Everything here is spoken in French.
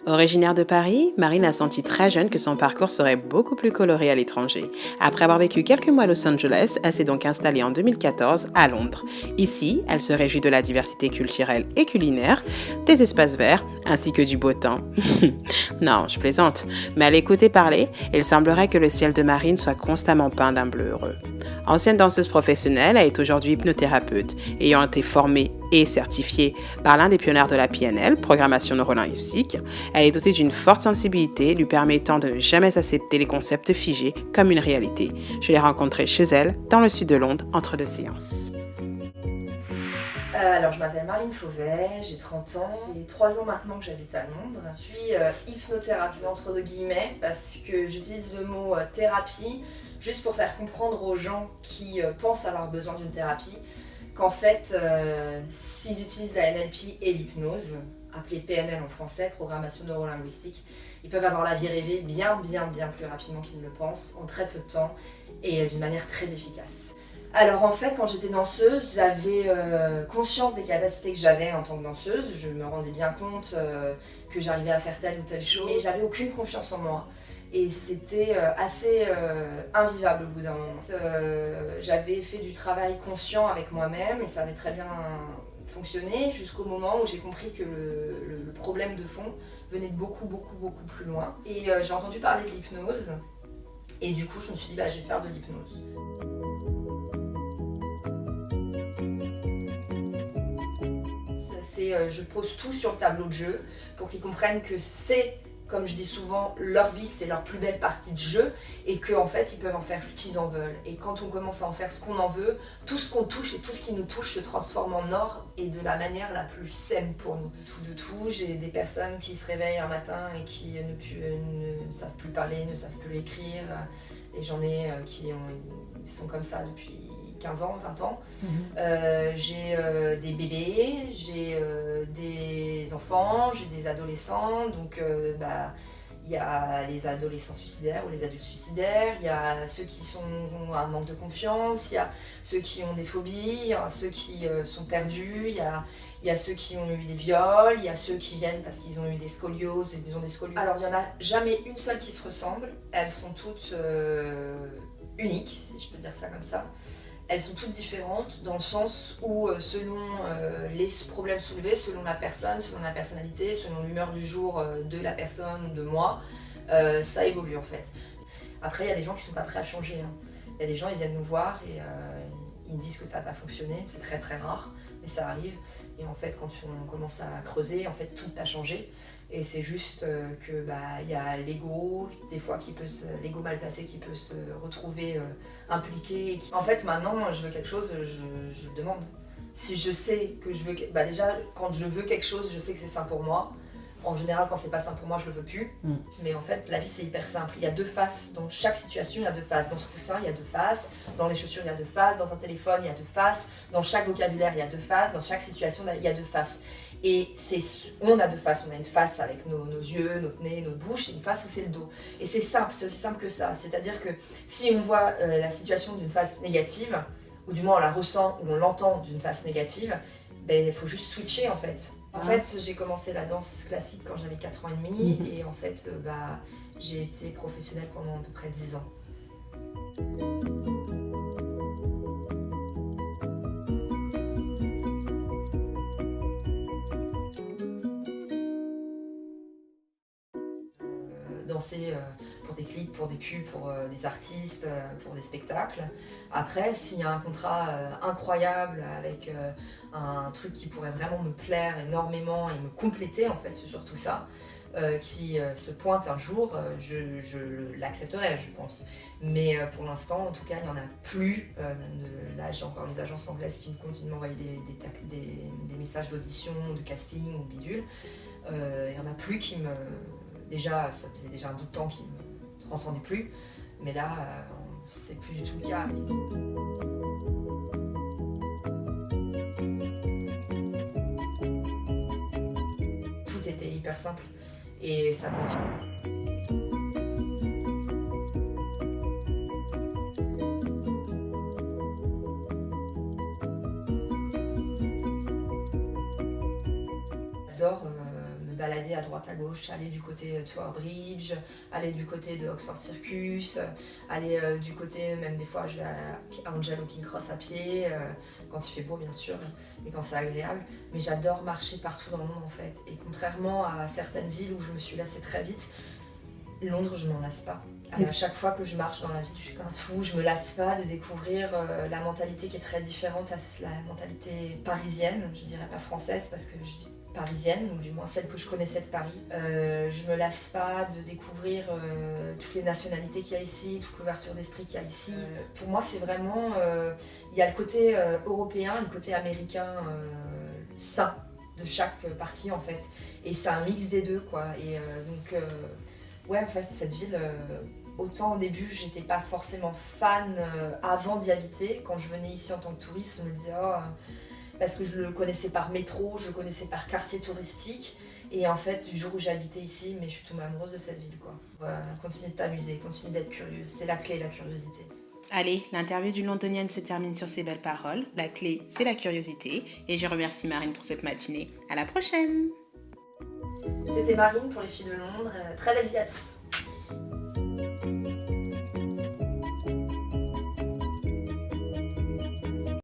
Originaire de Paris, Marine a senti très jeune que son parcours serait beaucoup plus coloré à l'étranger. Après avoir vécu quelques mois à Los Angeles, elle s'est donc installée en 2014 à Londres. Ici, elle se réjouit de la diversité culturelle et culinaire, des espaces verts, ainsi que du beau temps. Non, je plaisante, mais à l'écouter parler, il semblerait que le ciel de Marine soit constamment peint d'un bleu heureux. Ancienne danseuse professionnelle, elle est aujourd'hui hypnothérapeute, ayant été formée et certifiée par l'un des pionniers de la PNL, programmation neurolinguistique. Elle est dotée d'une forte sensibilité, lui permettant de ne jamais accepter les concepts figés comme une réalité. Je l'ai rencontrée chez elle, dans le sud de Londres, entre deux séances. Alors, je m'appelle Marine Fauvet, j'ai 30 ans, il y a 3 ans maintenant que j'habite à Londres. Je suis hypnothérapeute entre deux guillemets parce que j'utilise le mot thérapie juste pour faire comprendre aux gens qui pensent avoir besoin d'une thérapie qu'en fait, s'ils utilisent la NLP et l'hypnose, appelée PNL en français, programmation neurolinguistique, ils peuvent avoir la vie rêvée bien plus rapidement qu'ils ne le pensent, en très peu de temps et d'une manière très efficace. Alors en fait, quand j'étais danseuse, j'avais conscience des capacités que j'avais en tant que danseuse. Je me rendais bien compte que j'arrivais à faire telle ou telle chose, mais j'avais aucune confiance en moi. Et c'était assez invivable au bout d'un moment. J'avais fait du travail conscient avec moi-même et ça avait très bien fonctionné jusqu'au moment où j'ai compris que le problème de fond venait de beaucoup plus loin. Et j'ai entendu parler de l'hypnose et du coup je me suis dit je vais faire de l'hypnose. Je pose tout sur le tableau de jeu pour qu'ils comprennent que c'est, comme je dis souvent, leur vie, c'est leur plus belle partie de jeu et qu'en fait, ils peuvent en faire ce qu'ils en veulent. Et quand on commence à en faire ce qu'on en veut, tout ce qu'on touche et tout ce qui nous touche se transforme en or et de la manière la plus saine pour nous. Tout de tout, j'ai des personnes qui se réveillent un matin et qui ne savent plus parler, ne savent plus écrire. Et j'en ai qui sont comme ça depuis 15 ans, 20 ans. J'ai des bébés, j'ai des enfants, j'ai des adolescents, donc il y a les adolescents suicidaires ou les adultes suicidaires, il y a ceux qui ont un manque de confiance, il y a ceux qui ont des phobies, il y a ceux qui sont perdus, il y a ceux qui ont eu des viols, il y a ceux qui viennent parce qu'ils ont eu des scolioses, ils ont des scolioses. Alors il n'y en a jamais une seule qui se ressemble, elles sont toutes uniques, si je peux dire ça comme ça. Elles sont toutes différentes dans le sens où selon les problèmes soulevés, selon la personne, selon la personnalité, selon l'humeur du jour de la personne ou de moi, ça évolue en fait. Après il y a des gens qui sont pas prêts à changer. Il y a des gens, ils viennent nous voir et ils me disent que ça n'a pas fonctionné, c'est très rare, mais ça arrive. Et en fait quand on commence à creuser, en fait tout a changé. Et c'est juste que y a l'ego, des fois l'ego mal placé qui peut se retrouver impliqué. En fait maintenant je veux quelque chose, je demande. Si je sais que je veux, déjà quand je veux quelque chose, je sais que c'est sain pour moi. En général quand c'est pas sain pour moi je le veux plus. Mais en fait la vie c'est hyper simple, il y a 2 faces, dans chaque situation il y a 2 faces. Dans ce coussin il y a 2 faces, dans les chaussures il y a 2 faces, dans un téléphone il y a 2 faces, dans chaque vocabulaire il y a 2 faces, dans chaque situation il y a 2 faces. Et on a 2 faces, on a une face avec nos yeux, notre nez, notre bouche, et une face où c'est le dos. Et c'est simple, c'est aussi simple que ça. C'est-à-dire que si on voit la situation d'une face négative, ou du moins on la ressent ou on l'entend d'une face négative, il faut juste switcher en fait. En fait, j'ai commencé la danse classique quand j'avais 4 ans et demi, et en fait, j'ai été professionnelle pendant à peu près 10 ans. Danser pour des clips, pour des pubs, pour des artistes, pour des spectacles. Après, s'il y a un contrat incroyable avec un truc qui pourrait vraiment me plaire énormément et me compléter, en fait, c'est surtout ça, qui se pointe un jour, je l'accepterai, je pense. Mais pour l'instant, en tout cas, il n'y en a plus. Là, j'ai encore les agences anglaises qui me continuent de m'envoyer des messages d'audition, de casting ou bidule. Il n'y en a plus qui me... Déjà, ça faisait déjà un bout de temps qui me transcendait plus, mais là, c'est plus du tout le cas. Tout était hyper simple et ça continue. J'adore me balader à droite à gauche, aller du côté de Tower Bridge, aller du côté de Oxford Circus, aller du côté, même des fois je vais à Angel au King Cross à pied, quand il fait beau bien sûr, et quand c'est agréable. Mais j'adore marcher partout dans le monde en fait. Et contrairement à certaines villes où je me suis lassée très vite, Londres je m'en lasse pas. À chaque fois que je marche dans la ville, je suis comme fou, je me lasse pas de découvrir la mentalité qui est très différente à la mentalité parisienne, je dirais pas française parce que je dis parisienne, ou du moins celle que je connaissais de Paris. Je me lasse pas de découvrir toutes les nationalités qu'il y a ici, toute l'ouverture d'esprit qu'il y a ici. Pour moi, c'est vraiment... il y a le côté européen, le côté américain sain de chaque partie, en fait. Et c'est un mix des deux, quoi. Et donc, ouais, en fait, cette ville... Autant au début, j'étais pas forcément fan avant d'y habiter. Quand je venais ici en tant que touriste, je me disais... Oh, parce que je le connaissais par métro, je le connaissais par quartier touristique. Et en fait, du jour où j'ai habité ici, mais je suis tombée amoureuse de cette ville, quoi. Continue de t'amuser, continue d'être curieuse. C'est la clé, la curiosité. Allez, l'interview d'une londonienne se termine sur ces belles paroles. La clé, c'est la curiosité. Et je remercie Marine pour cette matinée. À la prochaine! C'était Marine pour les filles de Londres. Très belle vie à toutes.